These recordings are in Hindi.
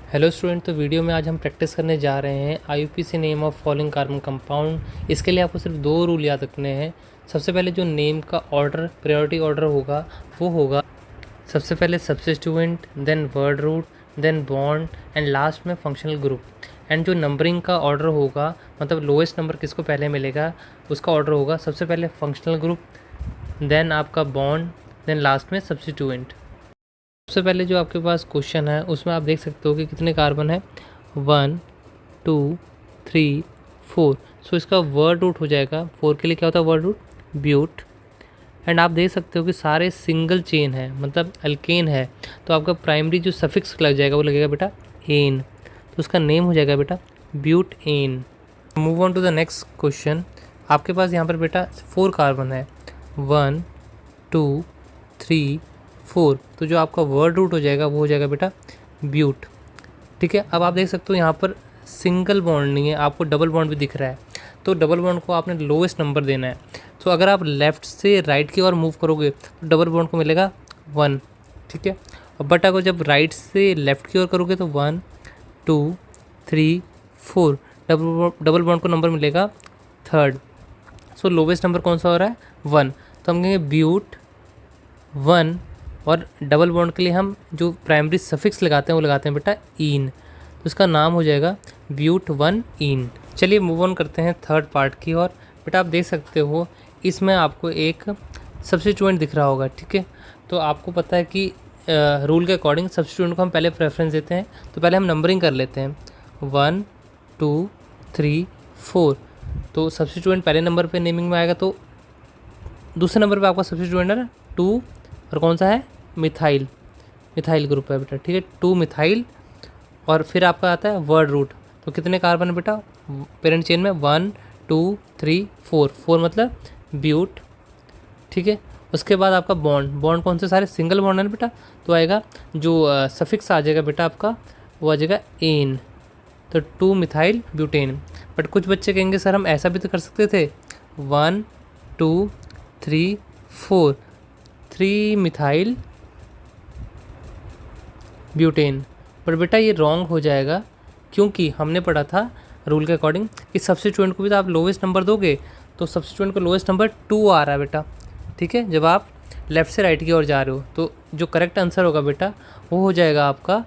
हेलो स्टूडेंट, तो वीडियो में आज हम प्रैक्टिस करने जा रहे हैं IUPAC name of following carbon compound. इसके लिए आपको सिर्फ दो रूल याद रखने हैं। सबसे पहले जो नेम का ऑर्डर प्रायोरिटी ऑर्डर होगा वो होगा सबसे पहले substituent, then word root, then bond and last में फंक्शनल ग्रुप। एंड जो नंबरिंग का ऑर्डर होगा, मतलब लोएस्ट नंबर किसको पहले मिलेगा उसका ऑर्डर होगा सबसे पहले फंक्शनल ग्रुप, देन आपका बॉन्ड, देन लास्ट में सब्स्टिट्यूएंट। सबसे पहले जो आपके पास क्वेश्चन है उसमें आप देख सकते हो कि कितने कार्बन है, 1 2 3 4। सो इसका वर्ड रूट हो जाएगा, 4 के लिए क्या होता है वर्ड रूट, ब्यूट। एंड आप देख सकते हो कि सारे सिंगल चेन है, मतलब अल्केन है, तो आपका प्राइमरी जो सफिक्स लग जाएगा वो लगेगा बेटा एन, तो उसका नेम हो जाएगा बेटा butene. Move on to the next question. आपके पास यहाँ पर बेटा 4 कार्बन है, 1 2 3 4, तो जो आपका वर्ड रूट हो जाएगा वो हो जाएगा बेटा ब्यूट। ठीक है, अब आप देख सकते हो यहाँ पर सिंगल बॉन्ड नहीं है, आपको डबल बॉन्ड भी दिख रहा है, तो डबल बॉन्ड को आपने लोएस्ट नंबर देना है। तो अगर आप लेफ़्ट से राइट की ओर मूव करोगे तो डबल बॉन्ड को मिलेगा 1। ठीक है, बट अगर जब राइट से लेफ़्ट की ओर करोगे तो 1 2 3 4, डबल बॉन्ड को नंबर मिलेगा 3rd। सो लोवेस्ट नंबर कौन सा हो रहा है 1, तो हम कहेंगे ब्यूट 1। और डबल बॉन्ड के लिए हम जो प्राइमरी सफिक्स लगाते हैं वो लगाते हैं बेटा इन, तो इसका नाम हो जाएगा ब्यूट 1 इन। चलिए मूव ऑन करते हैं थर्ड पार्ट की और बेटा आप देख सकते हो इसमें आपको एक सब्स्टिट्यूएंट दिख रहा होगा। ठीक है, तो आपको पता है कि रूल के अकॉर्डिंग सब्स्टिट्यूएंट को हम पहले प्रेफरेंस देते हैं, तो पहले हम नंबरिंग कर लेते हैं 1 2 3 4। तो सब्स्टिट्यूएंट पहले नंबर पे नेमिंग में आएगा, तो दूसरे नंबर पे आपका सब्स्टिट्यूएंट है ना 2, और कौन सा है मिथाइल, मिथाइल ग्रुप है बेटा। ठीक है, 2 मिथाइल। और फिर आपका आता है वर्ड रूट, तो कितने कार्बन है बेटा पेरेंट चेन में 1 2 3 4, 4 मतलब ब्यूट। ठीक है, उसके बाद आपका बॉन्ड, बॉन्ड कौन से सारे सिंगल बॉन्ड है ना बेटा, तो आएगा जो सफिक्स आ जाएगा बेटा आपका वो आ जाएगा एन, तो 2 मिथाइल ब्यूटेन। बट कुछ बच्चे कहेंगे सर हम ऐसा भी तो कर सकते थे 1 2 3 4, 3 मिथाइल ब्यूटेन। पर बेटा ये रॉन्ग हो जाएगा, क्योंकि हमने पढ़ा था रूल के अकॉर्डिंग कि सब्स्टिट्यूएंट को भी तो आप लोवेस्ट नंबर दोगे, तो सब्स्टिट्यूएंट को लोवेस्ट नंबर 2 आ रहा है बेटा। ठीक है, जब आप लेफ़्ट से राइट की ओर जा रहे हो, तो जो करेक्ट आंसर होगा बेटा वो हो जाएगा आपका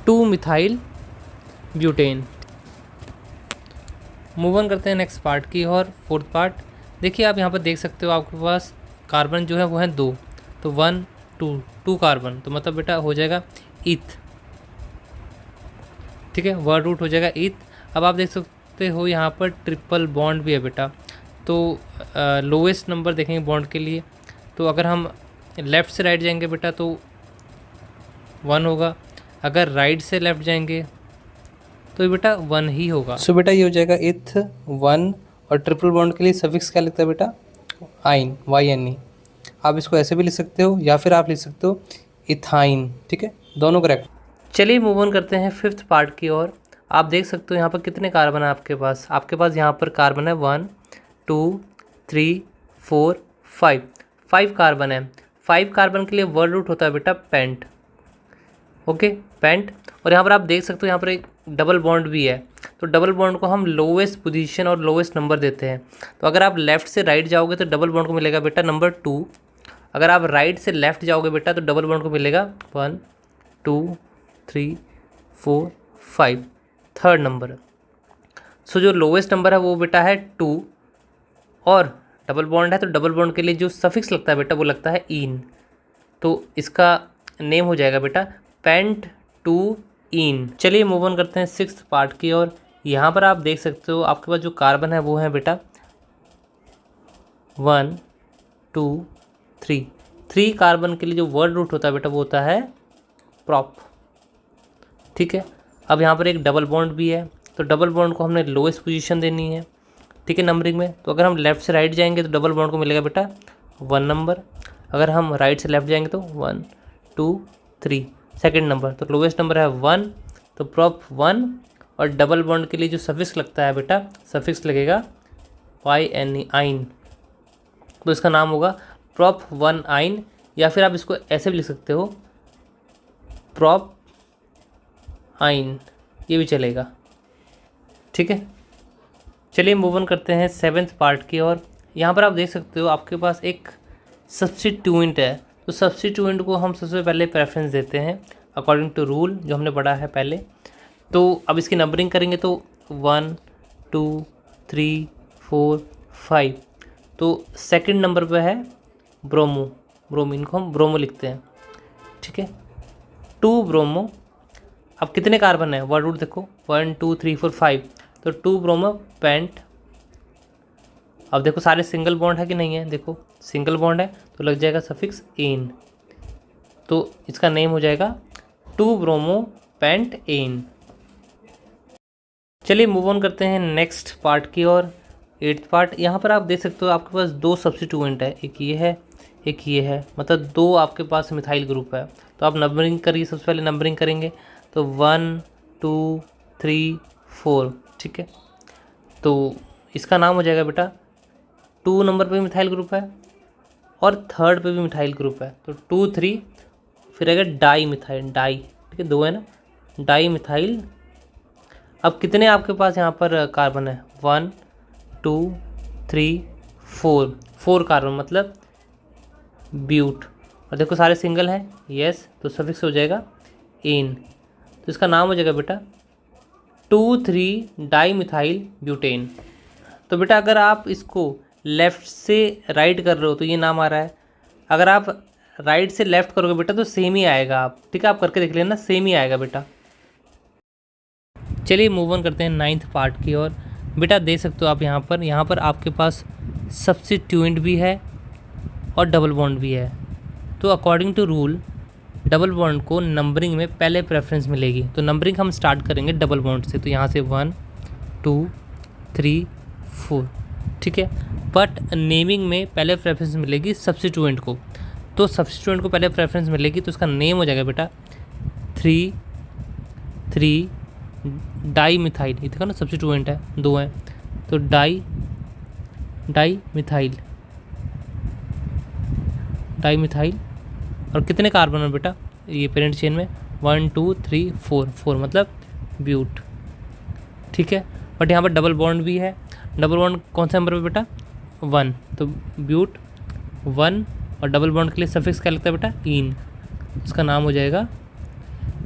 2 मिथाइल ब्यूटेन। मूव ऑन करते हैं नेक्स्ट पार्ट की और फोर्थ पार्ट। देखिए आप यहाँ पर देख सकते हो आपके पास कार्बन जो है वो है 2, तो 1 2 कार्बन, तो मतलब बेटा हो जाएगा ईथ। ठीक है, वर्ड रूट हो जाएगा ईथ। अब आप देख सकते हो यहाँ पर ट्रिपल बॉन्ड भी है बेटा, तो लोवेस्ट नंबर देखेंगे बॉन्ड के लिए, तो अगर हम लेफ़्ट से राइट जाएंगे बेटा तो 1 होगा, अगर राइट से लेफ़्ट जाएंगे तो बेटा 1 ही होगा। सो बेटा ये हो जाएगा इथ 1। और ट्रिपल बॉन्ड के लिए सफिक्स क्या लिखता है बेटा आइन, YNE। आप इसको ऐसे भी लिख सकते हो या फिर आप लिख सकते हो इथाइन। ठीक है, दोनों करेक्ट। चलिए मूव ऑन करते हैं फिफ्थ पार्ट की ओर। आप देख सकते हो यहाँ पर कितने कार्बन है आपके पास यहाँ पर कार्बन है 1 2 3 4 5, 5 कार्बन है। 5 कार्बन के लिए वर्ड रूट होता है बेटा पेंट। Okay, paint. और यहाँ पर आप देख सकते हो यहाँ पर एक डबल बॉन्ड भी है, तो डबल बॉन्ड को हम लोवेस्ट पोजीशन और लोवेस्ट नंबर देते हैं। तो अगर आप लेफ़्ट से राइट जाओगे तो डबल बॉन्ड को मिलेगा बेटा नंबर 2, अगर आप राइट से लेफ़्ट जाओगे बेटा तो डबल बॉन्ड को मिलेगा 1 2 3 4 5, 3rd नंबर। सो जो लोवेस्ट नंबर है वो बेटा है 2, और डबल बॉन्ड है तो डबल बॉन्ड के लिए जो सफिक्स लगता है बेटा वो लगता है इन, तो इसका नेम हो जाएगा बेटा पेंट 2 इन। चलिए मूव ऑन करते हैं सिक्स्थ पार्ट की और यहाँ पर आप देख सकते हो आपके पास जो कार्बन है वो है बेटा 1 2 3, 3 कार्बन के लिए जो वर्ड रूट होता है बेटा वो होता है प्रॉप। ठीक है, अब यहाँ पर एक डबल बॉन्ड भी है, तो डबल बॉन्ड को हमने लोएस्ट पोजीशन देनी है। ठीक है, नंबरिंग में, तो अगर हम लेफ़्ट से राइट जाएंगे तो डबल बॉन्ड को मिलेगा बेटा 1 नंबर, अगर हम राइट से लेफ़्ट जाएंगे तो 1 2 3 सेकेंड नंबर, तो लोवेस्ट नंबर है 1, तो प्रॉप 1। और डबल बॉन्ड के लिए जो सफिक्स लगता है बेटा सफिक्स लगेगा YNE आइन, तो इसका नाम होगा प्रॉप 1 आइन, या फिर आप इसको ऐसे भी लिख सकते हो प्रॉप आइन, ये भी चलेगा। ठीक है, चलिए मूव ऑन करते हैं 7th पार्ट की। और यहाँ पर आप देख सकते हो आपके पास एक सब्स्टिट्यूएंट है। तो सब्स्टिट्यूएंट को हम सबसे पहले प्रेफरेंस देते हैं अकॉर्डिंग टू रूल जो हमने पढ़ा है पहले। तो अब इसकी नंबरिंग करेंगे तो 1 2 3 4 5। तो सेकंड नंबर पे है ब्रोमो, ब्रोमीन को हम ब्रोमो लिखते हैं। ठीक है, 2 ब्रोमो। अब कितने कार्बन है, वर्ड रूट देखो 1 2 3 4 5। तो 2 ब्रोमो पेंट। अब देखो सारे सिंगल बॉन्ड है कि नहीं है, देखो सिंगल बॉन्ड है तो लग जाएगा सफिक्स एन। तो इसका नेम हो जाएगा 2 ब्रोमो पेंट एन। चलिए मूव ऑन करते हैं नेक्स्ट पार्ट की और 8th पार्ट। यहाँ पर आप देख सकते हो आपके पास 2 सब्स्टिट्यूएंट है, एक ये है एक ये है, मतलब 2 आपके पास मिथाइल ग्रुप है। तो आप नंबरिंग करिए, सबसे पहले नंबरिंग करेंगे तो 1 2 3 4। ठीक है, तो इसका नाम हो जाएगा बेटा 2 नंबर पे मिथाइल ग्रुप है और 3rd पे भी मिथाइल ग्रुप है। तो 2 3 फिर आएगा डाई मिथाइल, डाई। ठीक है, 2 है ना, डाई मिथाइल। अब कितने आपके पास यहाँ पर कार्बन है, 1 2 3 4, 4 कार्बन मतलब ब्यूट। और देखो सारे सिंगल हैं, यस, तो सफिक्स हो जाएगा एन। तो इसका नाम हो जाएगा बेटा 2 3 डाई मिथाइल ब्यूटेन। तो बेटा अगर आप इसको लेफ़्ट से राइट कर रहे हो तो ये नाम आ रहा है, अगर आप राइट से लेफ़्ट करोगे बेटा तो सेम ही आएगा। आप ठीक है, आप करके देख लेना, सेम ही आएगा बेटा। चलिए मूव ऑन करते हैं 9th पार्ट की और बेटा देख सकते हो आप यहाँ पर आपके पास सब्स्टिट्यूएंट भी है और डबल बॉन्ड भी है। तो according to rule double bond को नंबरिंग में पहले प्रेफरेंस मिलेगी। तो नंबरिंग हम स्टार्ट करेंगे डबल बॉन्ड से, तो यहाँ से 1 2 3 4। ठीक है, बट नेमिंग में पहले प्रेफरेंस मिलेगी सब्स्टिट्यूएंट को। तो सब्स्टिट्यूएंट को पहले प्रेफरेंस मिलेगी तो इसका नेम हो जाएगा बेटा 3 3 डाई मिथाइल। ये देखो ना सब्स्टिट्यूएंट है, 2 है, तो डाई मिथाइल, डाई मिथाइल। और कितने कार्बन है बेटा ये पेरेंट चेन में, 1 2 3 4, 4 मतलब ब्यूट। ठीक है, बट यहाँ पर डबल बॉन्ड भी है। डबल बॉन्ड कौन सा नंबर पे बेटा, 1, तो ब्यूट 1। और डबल बॉन्ड के लिए सफिक्स क्या लगता है बेटा, इन। उसका नाम हो जाएगा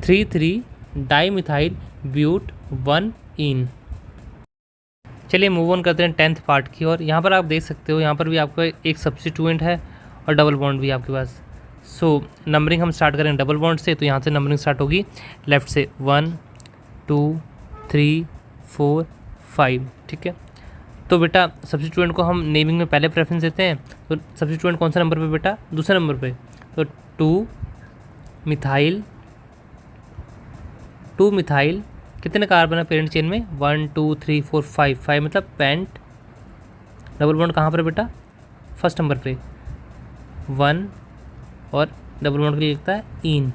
3 3 डाई मिथाइल ब्यूट 1 इन। चलिए मूव ऑन करते हैं 10th पार्ट की और यहाँ पर आप देख सकते हो यहाँ पर भी आपका एक सब्स्टिट्यूएंट है और डबल बॉन्ड भी है आपके पास। सो नंबरिंग हम स्टार्ट करेंगे डबल बॉन्ड से, तो यहाँ से नंबरिंग स्टार्ट होगी लेफ़्ट से 1 2 3 4 5। ठीक है, तो बेटा सब्स्टिट्यूएंट को हम नेमिंग में पहले प्रेफरेंस देते हैं। तो सब्स्टिट्यूएंट कौन सा नंबर पे बेटा, दूसरे नंबर पे। तो 2 मिथाइल कितने कार्बन है पेरेंट चेन में, 1 2 3 4 5, 5 मतलब पेंट। डबल बॉन्ड कहाँ पर बेटा, फर्स्ट नंबर पे 1 और डबल बॉन्ड के लिए लिखता है इन।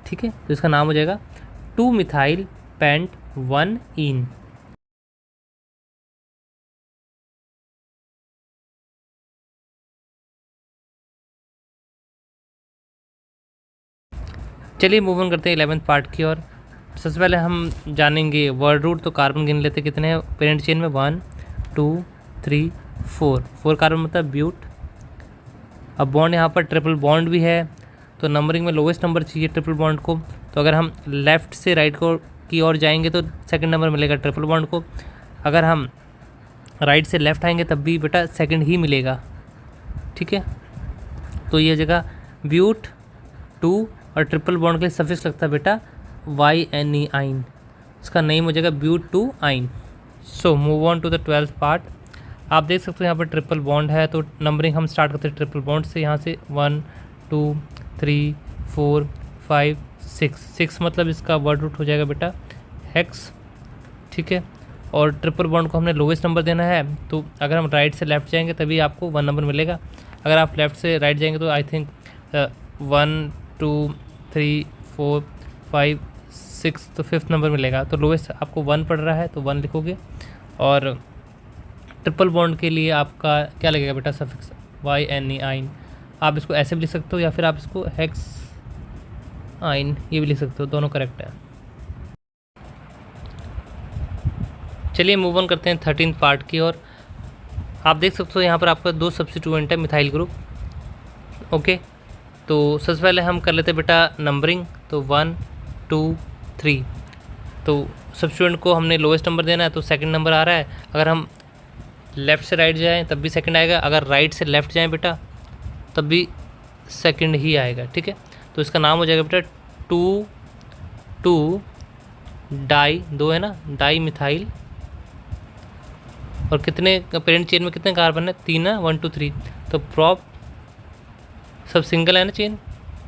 ठीक है, तो इसका नाम हो जाएगा 2 मिथाइल पेंट 1 इन। चलिए मूव ऑन करते हैं 11th पार्ट की और सबसे पहले हम जानेंगे वर्ड रूट। तो कार्बन गिन लेते कितने हैं पेरेंट चेन में, 1 2 3 4, 4 कार्बन मतलब ब्यूट। अब बॉन्ड यहाँ पर ट्रिपल बॉन्ड भी है, तो नंबरिंग में लोवेस्ट नंबर चाहिए ट्रिपल बॉन्ड को। तो अगर हम लेफ़्ट से राइट की ओर जाएंगे तो सेकंड नंबर मिलेगा ट्रिपल बॉन्ड को। अगर हम राइट से लेफ़्ट आएंगे तब भी बेटा सेकंड ही मिलेगा। ठीक है, तो ये जगह ब्यूट 2 और ट्रिपल बॉन्ड के लिए सफिक्स लगता है बेटा YNE आइन। इसका नेम हो जाएगा but 2 yne. So move on to the 12th part. आप देख सकते हो यहाँ पर ट्रिपल बॉन्ड है, तो नंबरिंग हम स्टार्ट करते हैं ट्रिपल बॉन्ड से। यहाँ से 1 2 3 4 5 6, 6 मतलब इसका वर्ड रूट हो जाएगा बेटा हेक्स। ठीक है, और ट्रिपल बॉन्ड को हमने लोवेस्ट नंबर देना है। तो अगर हम राइट से लेफ़्ट जाएंगे तभी आपको 1 नंबर मिलेगा। अगर आप लेफ़्ट से राइट जाएंगे तो आई थिंक 1 2 3 4 5 6, तो 5th नंबर मिलेगा। तो लोवेस्ट आपको 1 पड़ रहा है तो 1 लिखोगे। और ट्रिपल बॉन्ड के लिए आपका क्या लगेगा बेटा, सफिक्स YNE आइन। आप इसको ऐसे भी लिख सकते हो या फिर आप इसको हेक्स आइन ये भी लिख सकते हो, दोनों करेक्ट है। चलिए मूव ऑन करते हैं 13th पार्ट की और आप देख सकते हो यहाँ पर आपका 2 सब्स्टिट्यूएंट है मिथाइल ग्रुप। ओके, तो सबसे पहले हम कर लेते हैं बेटा नंबरिंग। तो 1 2 3, तो सब्स्टिट्यूएंट को हमने लोएस्ट नंबर देना है, तो सेकंड नंबर आ रहा है। अगर हम लेफ़्ट से राइट जाएँ तब भी सेकंड आएगा, अगर राइट से लेफ़्ट जाएँ बेटा तब भी सेकंड ही आएगा। ठीक है, तो इसका नाम हो जाएगा बेटा 2 डाई, 2 है ना, डाई मिथाइल। और कितने पेरेंट चेन में कितने कार्बन है? 3 है, 1 2 3। तो प्रॉप सब सिंगल है ना चेन,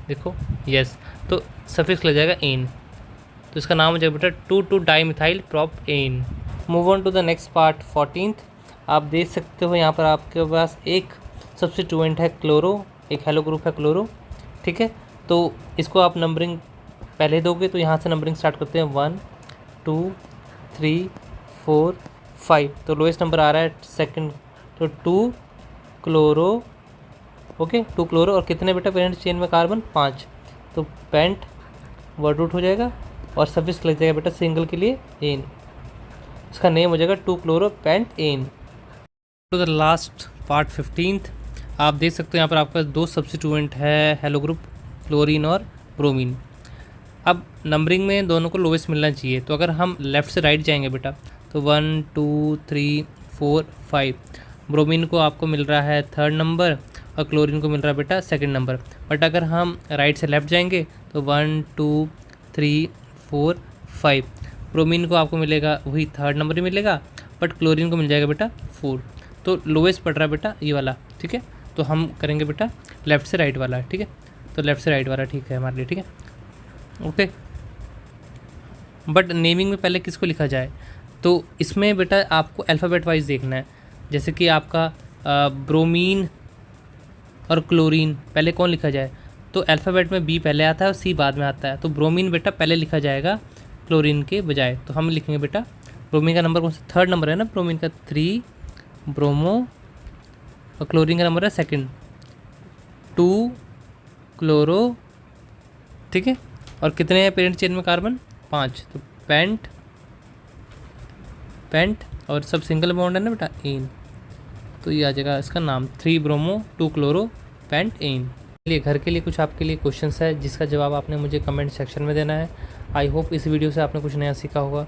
देखो यस, तो सफिक्स लग जाएगा एन, तो इसका नाम हो जाएगा बेटा 2 di methyl prop ene. Move on to the next part 14th। आप देख सकते हो यहाँ पर आपके पास एक सब्स्टिट्यूएंट है क्लोरो, एक हेलो ग्रुप है क्लोरो। ठीक है, तो इसको आप नंबरिंग पहले दोगे, तो यहाँ से नंबरिंग स्टार्ट करते हैं 1 2 3 4 5। तो लोएस्ट नंबर आ रहा है सेकंड, तो 2 क्लोरो। Okay, 2 chloro. और कितने बेटा पेरेंट चेन में कार्बन? 5। तो पेंट वर्ड रूट हो जाएगा और सफिक्स लग जाएगा बेटा सिंगल के लिए एन, इसका नेम हो जाएगा 2 chloro pent ene. To the last part 15th। आप देख सकते हो यहाँ पर आपका 2 सब्स्टिट्यूएंट है हेलो ग्रुप, क्लोरीन और ब्रोमीन। अब नंबरिंग में दोनों को लोवेस्ट मिलना चाहिए, तो अगर हम लेफ़्ट से राइट जाएंगे बेटा तो 1 2 3 4 5। ब्रोमीन को आपको मिल रहा है थर्ड नंबर और क्लोरीन को मिल रहा है बेटा सेकंड नंबर। बट अगर हम राइट से लेफ़्ट जाएंगे तो 1 2 3 4 5। ब्रोमीन को आपको मिलेगा वही थर्ड नंबर ही मिलेगा, बट क्लोरीन को मिल जाएगा बेटा 4। तो लोवेस्ट पड़ रहा है बेटा ये वाला। ठीक है, तो हम करेंगे बेटा लेफ़्ट से राइट वाला। ठीक है, तो लेफ़्ट से राइट वाला ठीक है हमारे लिए। ठीक है, ओके। बट नेमिंग में पहले किसको लिखा जाए, तो इसमें बेटा आपको अल्फ़ाबेट वाइज देखना है। जैसे कि आपका ब्रोमीन और क्लोरीन पहले कौन लिखा जाए, तो अल्फ़ाबेट में बी पहले आता है और सी बाद में आता है। तो ब्रोमीन बेटा पहले लिखा जाएगा क्लोरीन के बजाय, तो हम लिखेंगे बेटा ब्रोमीन का नंबर कौन सा? थर्ड नंबर है ना ब्रोमीन का, 3 ब्रोमो। और क्लोरीन का नंबर है सेकंड, 2 क्लोरो। ठीक है, और कितने हैं पेरेंट चेन में कार्बन? 5। तो पेंट और सब सिंगल बॉन्ड है ना बेटा एन, तो ये आ जाएगा इसका नाम 3 ब्रोमो 2 क्लोरो पेंट एन। चलिए घर के लिए कुछ आपके लिए क्वेश्चंस है जिसका जवाब आपने मुझे कमेंट सेक्शन में देना है। आई होप इस वीडियो से आपने कुछ नया सीखा होगा।